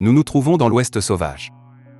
Nous nous trouvons dans l'Ouest sauvage.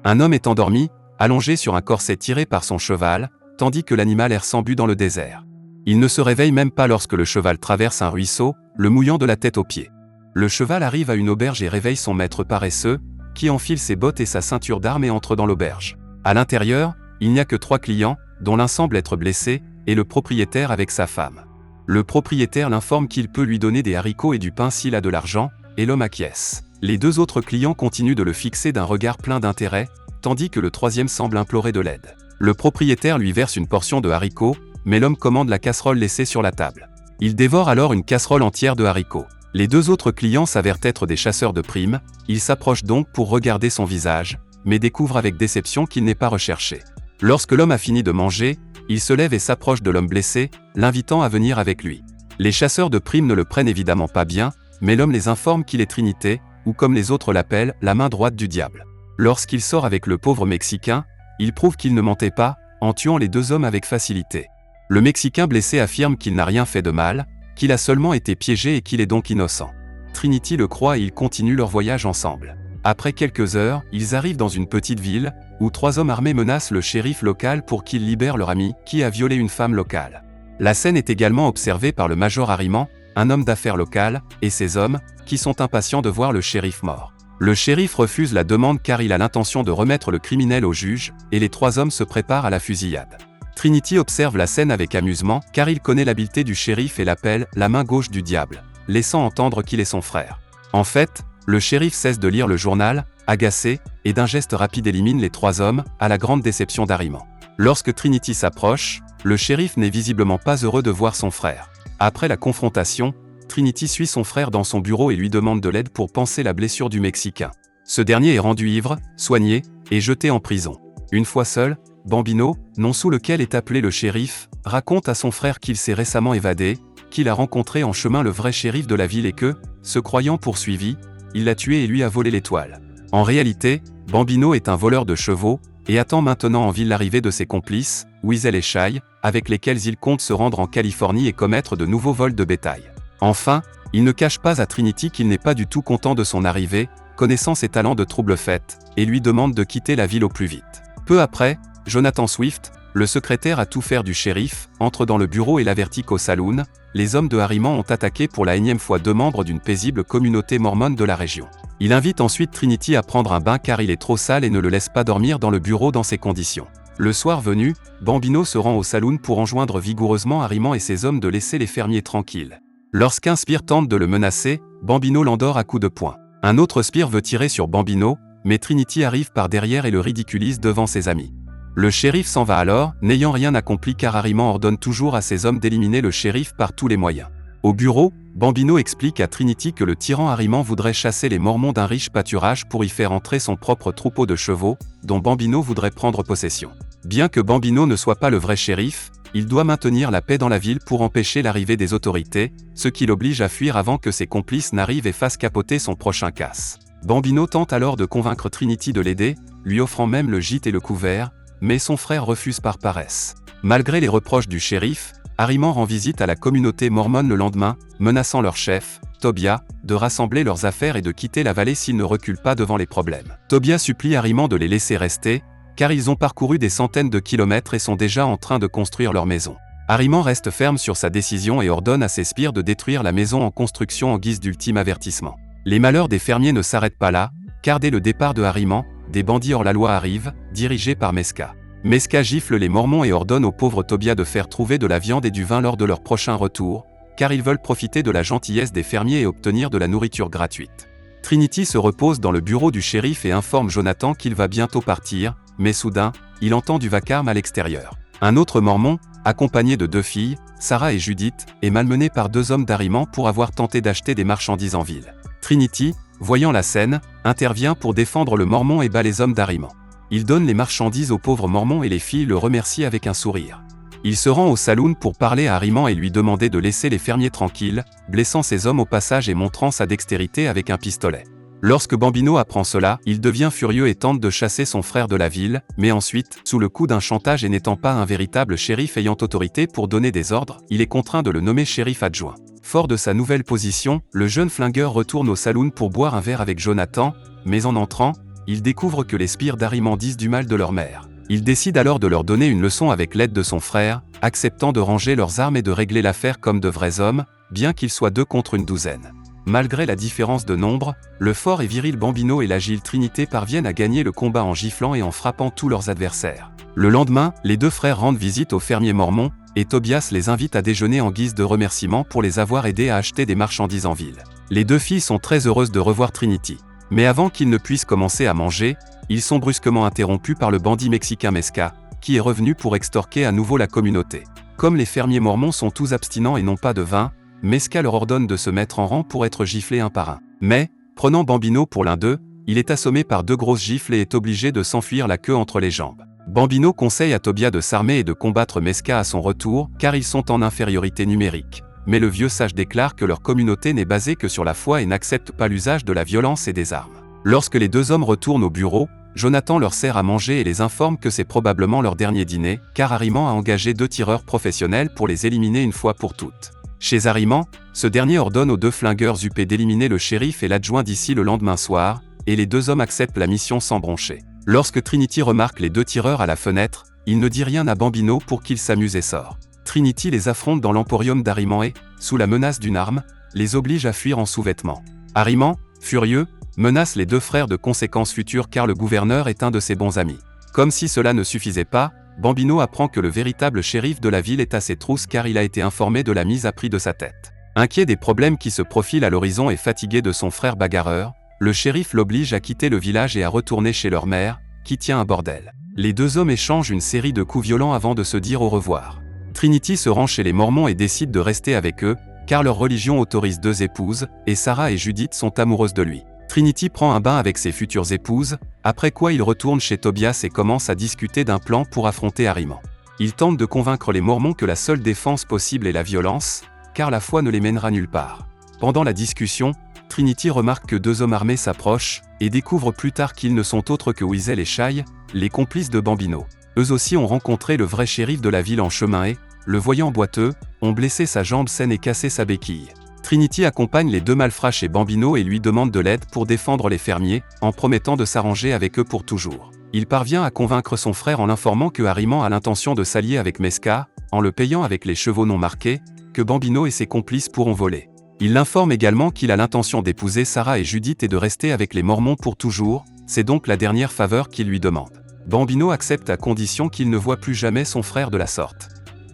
Un homme est endormi, allongé sur un corset tiré par son cheval, tandis que l'animal erre sans but dans le désert. Il ne se réveille même pas lorsque le cheval traverse un ruisseau, le mouillant de la tête aux pieds. Le cheval arrive à une auberge et réveille son maître paresseux, qui enfile ses bottes et sa ceinture d'armes et entre dans l'auberge. À l'intérieur, il n'y a que 3 clients, dont l'un semble être blessé, et le propriétaire avec sa femme. Le propriétaire l'informe qu'il peut lui donner des haricots et du pain s'il a de l'argent, et l'homme acquiesce. Les 2 autres clients continuent de le fixer d'un regard plein d'intérêt, tandis que le 3e semble implorer de l'aide. Le propriétaire lui verse une portion de haricots, mais l'homme commande la casserole laissée sur la table. Il dévore alors une casserole entière de haricots. Les 2 autres clients s'avèrent être des chasseurs de primes, ils s'approchent donc pour regarder son visage, mais découvrent avec déception qu'il n'est pas recherché. Lorsque l'homme a fini de manger, il se lève et s'approche de l'homme blessé, l'invitant à venir avec lui. Les chasseurs de primes ne le prennent évidemment pas bien, mais l'homme les informe qu'il est Trinité, ou comme les autres l'appellent, la main droite du diable. Lorsqu'il sort avec le pauvre Mexicain, il prouve qu'il ne mentait pas, en tuant les 2 hommes avec facilité. Le Mexicain blessé affirme qu'il n'a rien fait de mal, qu'il a seulement été piégé et qu'il est donc innocent. Trinity le croit et ils continuent leur voyage ensemble. Après quelques heures, ils arrivent dans une petite ville, où 3 hommes armés menacent le shérif local pour qu'il libère leur ami, qui a violé une femme locale. La scène est également observée par le major Harriman, un homme d'affaires local, et ses hommes, qui sont impatients de voir le shérif mort. Le shérif refuse la demande car il a l'intention de remettre le criminel au juge, et les 3 hommes se préparent à la fusillade. Trinity observe la scène avec amusement car il connaît l'habileté du shérif et l'appelle « la main gauche du diable », laissant entendre qu'il est son frère. En fait, le shérif cesse de lire le journal, agacé, et d'un geste rapide élimine les 3 hommes, à la grande déception d'Harriman. Lorsque Trinity s'approche, le shérif n'est visiblement pas heureux de voir son frère. Après la confrontation, Trinity suit son frère dans son bureau et lui demande de l'aide pour panser la blessure du Mexicain. Ce dernier est rendu ivre, soigné, et jeté en prison. Une fois seul, Bambino, nom sous lequel est appelé le shérif, raconte à son frère qu'il s'est récemment évadé, qu'il a rencontré en chemin le vrai shérif de la ville et que, se croyant poursuivi, il l'a tué et lui a volé l'étoile. En réalité, Bambino est un voleur de chevaux, et attend maintenant en ville l'arrivée de ses complices, Weasel et Shy, avec lesquels il compte se rendre en Californie et commettre de nouveaux vols de bétail. Enfin, il ne cache pas à Trinity qu'il n'est pas du tout content de son arrivée, connaissant ses talents de trouble-fête, et lui demande de quitter la ville au plus vite. Peu après, Jonathan Swift, le secrétaire à tout faire du shérif, entre dans le bureau et l'avertit qu'au saloon, les hommes de Harriman ont attaqué pour la énième fois 2 membres d'une paisible communauté mormone de la région. Il invite ensuite Trinity à prendre un bain car il est trop sale et ne le laisse pas dormir dans le bureau dans ces conditions. Le soir venu, Bambino se rend au saloon pour enjoindre vigoureusement Harriman et ses hommes de laisser les fermiers tranquilles. Lorsqu'un sbire tente de le menacer, Bambino l'endort à coups de poing. Un autre sbire veut tirer sur Bambino, mais Trinity arrive par derrière et le ridiculise devant ses amis. Le shérif s'en va alors, n'ayant rien accompli car Harriman ordonne toujours à ses hommes d'éliminer le shérif par tous les moyens. Au bureau, Bambino explique à Trinity que le tyran Harriman voudrait chasser les Mormons d'un riche pâturage pour y faire entrer son propre troupeau de chevaux, dont Bambino voudrait prendre possession. Bien que Bambino ne soit pas le vrai shérif, il doit maintenir la paix dans la ville pour empêcher l'arrivée des autorités, ce qui l'oblige à fuir avant que ses complices n'arrivent et fassent capoter son prochain casse. Bambino tente alors de convaincre Trinity de l'aider, lui offrant même le gîte et le couvert, mais son frère refuse par paresse. Malgré les reproches du shérif, Harriman rend visite à la communauté mormone le lendemain, menaçant leur chef, Tobias, de rassembler leurs affaires et de quitter la vallée s'ils ne reculent pas devant les problèmes. Tobias supplie Harriman de les laisser rester, car ils ont parcouru des centaines de kilomètres et sont déjà en train de construire leur maison. Harriman reste ferme sur sa décision et ordonne à ses sbires de détruire la maison en construction en guise d'ultime avertissement. Les malheurs des fermiers ne s'arrêtent pas là, car dès le départ de Harriman, des bandits hors la loi arrivent, dirigés par Mesca. Mesca gifle les Mormons et ordonne au pauvre Tobias de faire trouver de la viande et du vin lors de leur prochain retour, car ils veulent profiter de la gentillesse des fermiers et obtenir de la nourriture gratuite. Trinity se repose dans le bureau du shérif et informe Jonathan qu'il va bientôt partir, mais soudain, il entend du vacarme à l'extérieur. Un autre Mormon, accompagné de 2 filles, Sarah et Judith, est malmené par 2 hommes d'Harriman pour avoir tenté d'acheter des marchandises en ville. Trinity, voyant la scène, intervient pour défendre le Mormon et bat les hommes d'Harriman. Il donne les marchandises aux pauvres Mormons et les filles le remercient avec un sourire. Il se rend au saloon pour parler à Harriman et lui demander de laisser les fermiers tranquilles, blessant ses hommes au passage et montrant sa dextérité avec un pistolet. Lorsque Bambino apprend cela, il devient furieux et tente de chasser son frère de la ville, mais ensuite, sous le coup d'un chantage et n'étant pas un véritable shérif ayant autorité pour donner des ordres, il est contraint de le nommer shérif adjoint. Fort de sa nouvelle position, le jeune flingueur retourne au saloon pour boire un verre avec Jonathan, mais en entrant, il découvre que les sbires d'Ahriman disent du mal de leur mère. Il décide alors de leur donner une leçon avec l'aide de son frère, acceptant de ranger leurs armes et de régler l'affaire comme de vrais hommes, bien qu'ils soient 2 contre une douzaine. Malgré la différence de nombre, le fort et viril Bambino et l'agile Trinité parviennent à gagner le combat en giflant et en frappant tous leurs adversaires. Le lendemain, les 2 frères rendent visite aux fermiers mormons, et Tobias les invite à déjeuner en guise de remerciement pour les avoir aidés à acheter des marchandises en ville. Les 2 filles sont très heureuses de revoir Trinity. Mais avant qu'ils ne puissent commencer à manger, ils sont brusquement interrompus par le bandit mexicain Mesca, qui est revenu pour extorquer à nouveau la communauté. Comme les fermiers mormons sont tous abstinents et n'ont pas de vin, Mesca leur ordonne de se mettre en rang pour être giflés un par un. Mais, prenant Bambino pour l'un d'eux, il est assommé par 2 grosses gifles et est obligé de s'enfuir la queue entre les jambes. Bambino conseille à Tobias de s'armer et de combattre Mesca à son retour, car ils sont en infériorité numérique. Mais le vieux sage déclare que leur communauté n'est basée que sur la foi et n'accepte pas l'usage de la violence et des armes. Lorsque les 2 hommes retournent au bureau, Jonathan leur sert à manger et les informe que c'est probablement leur dernier dîner, car Ahriman a engagé 2 tireurs professionnels pour les éliminer une fois pour toutes. Chez Ahriman, ce dernier ordonne aux 2 flingueurs UP d'éliminer le shérif et l'adjoint d'ici le lendemain soir, et les 2 hommes acceptent la mission sans broncher. Lorsque Trinity remarque les 2 tireurs à la fenêtre, il ne dit rien à Bambino pour qu'il s'amuse et sort. Trinity les affronte dans l'emporium d'Ahriman et, sous la menace d'une arme, les oblige à fuir en sous-vêtements. Ahriman, furieux, menace les 2 frères de conséquences futures car le gouverneur est un de ses bons amis. Comme si cela ne suffisait pas, Bambino apprend que le véritable shérif de la ville est à ses trousses car il a été informé de la mise à prix de sa tête. Inquiet des problèmes qui se profilent à l'horizon et fatigué de son frère bagarreur, le shérif l'oblige à quitter le village et à retourner chez leur mère, qui tient un bordel. Les 2 hommes échangent une série de coups violents avant de se dire au revoir. Trinity se rend chez les Mormons et décide de rester avec eux, car leur religion autorise 2 épouses, et Sarah et Judith sont amoureuses de lui. Trinity prend un bain avec ses futures épouses, après quoi il retourne chez Tobias et commence à discuter d'un plan pour affronter Ahriman. Il tente de convaincre les Mormons que la seule défense possible est la violence, car la foi ne les mènera nulle part. Pendant la discussion, Trinity remarque que 2 hommes armés s'approchent, et découvre plus tard qu'ils ne sont autres que Weasel et Shai, les complices de Bambino. Eux aussi ont rencontré le vrai shérif de la ville en chemin et, le voyant boiteux, ont blessé sa jambe saine et cassé sa béquille. Trinity accompagne les 2 malfrats chez Bambino et lui demande de l'aide pour défendre les fermiers, en promettant de s'arranger avec eux pour toujours. Il parvient à convaincre son frère en l'informant que Ahriman a l'intention de s'allier avec Mesca, en le payant avec les chevaux non marqués, que Bambino et ses complices pourront voler. Il l'informe également qu'il a l'intention d'épouser Sarah et Judith et de rester avec les Mormons pour toujours, c'est donc la dernière faveur qu'il lui demande. Bambino accepte à condition qu'il ne voit plus jamais son frère de la sorte.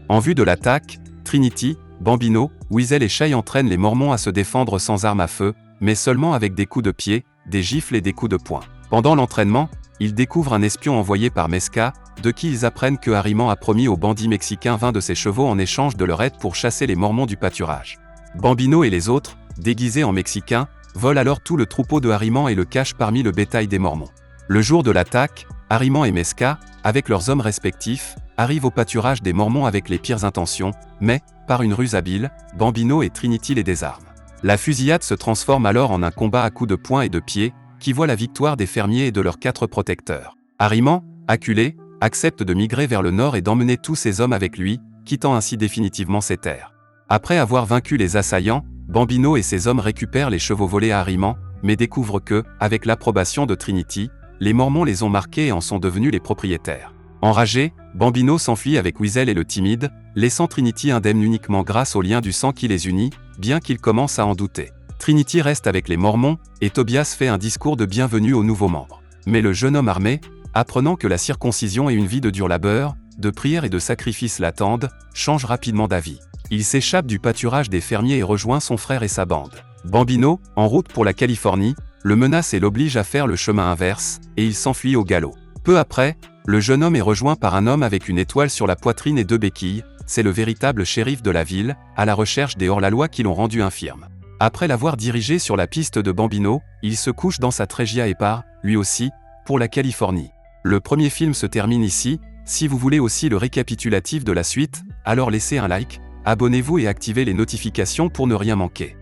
En vue de l'attaque, Trinity, Bambino, Weasel et Shai entraînent les Mormons à se défendre sans armes à feu, mais seulement avec des coups de pied, des gifles et des coups de poing. Pendant l'entraînement, ils découvrent un espion envoyé par Mesca, de qui ils apprennent que Ahriman a promis aux bandits mexicains 20 de ses chevaux en échange de leur aide pour chasser les Mormons du pâturage. Bambino et les autres, déguisés en Mexicains, volent alors tout le troupeau de Ahriman et le cachent parmi le bétail des Mormons. Le jour de l'attaque, Ahriman et Mesca, avec leurs hommes respectifs, arrivent au pâturage des Mormons avec les pires intentions, mais, par une ruse habile, Bambino et Trinity les désarment. La fusillade se transforme alors en un combat à coups de poing et de pied, qui voit la victoire des fermiers et de leurs 4 protecteurs. Ahriman, acculé, accepte de migrer vers le nord et d'emmener tous ses hommes avec lui, quittant ainsi définitivement ses terres. Après avoir vaincu les assaillants, Bambino et ses hommes récupèrent les chevaux volés à Ahriman, mais découvrent que, avec l'approbation de Trinity, les Mormons les ont marqués et en sont devenus les propriétaires. Enragé, Bambino s'enfuit avec Weasel et le timide, laissant Trinity indemne uniquement grâce au lien du sang qui les unit, bien qu'il commence à en douter. Trinity reste avec les Mormons, et Tobias fait un discours de bienvenue aux nouveaux membres. Mais le jeune homme armé, apprenant que la circoncision et une vie de dur labeur, de prière et de sacrifice l'attendent, change rapidement d'avis. Il s'échappe du pâturage des fermiers et rejoint son frère et sa bande. Bambino, en route pour la Californie, le menace et l'oblige à faire le chemin inverse, et il s'enfuit au galop. Peu après, le jeune homme est rejoint par un homme avec une étoile sur la poitrine et 2 béquilles, c'est le véritable shérif de la ville, à la recherche des hors-la-loi qui l'ont rendu infirme. Après l'avoir dirigé sur la piste de Bambino, il se couche dans sa Tregia et part, lui aussi, pour la Californie. Le premier film se termine ici, si vous voulez aussi le récapitulatif de la suite, alors laissez un like, abonnez-vous et activez les notifications pour ne rien manquer.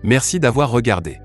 Merci d'avoir regardé.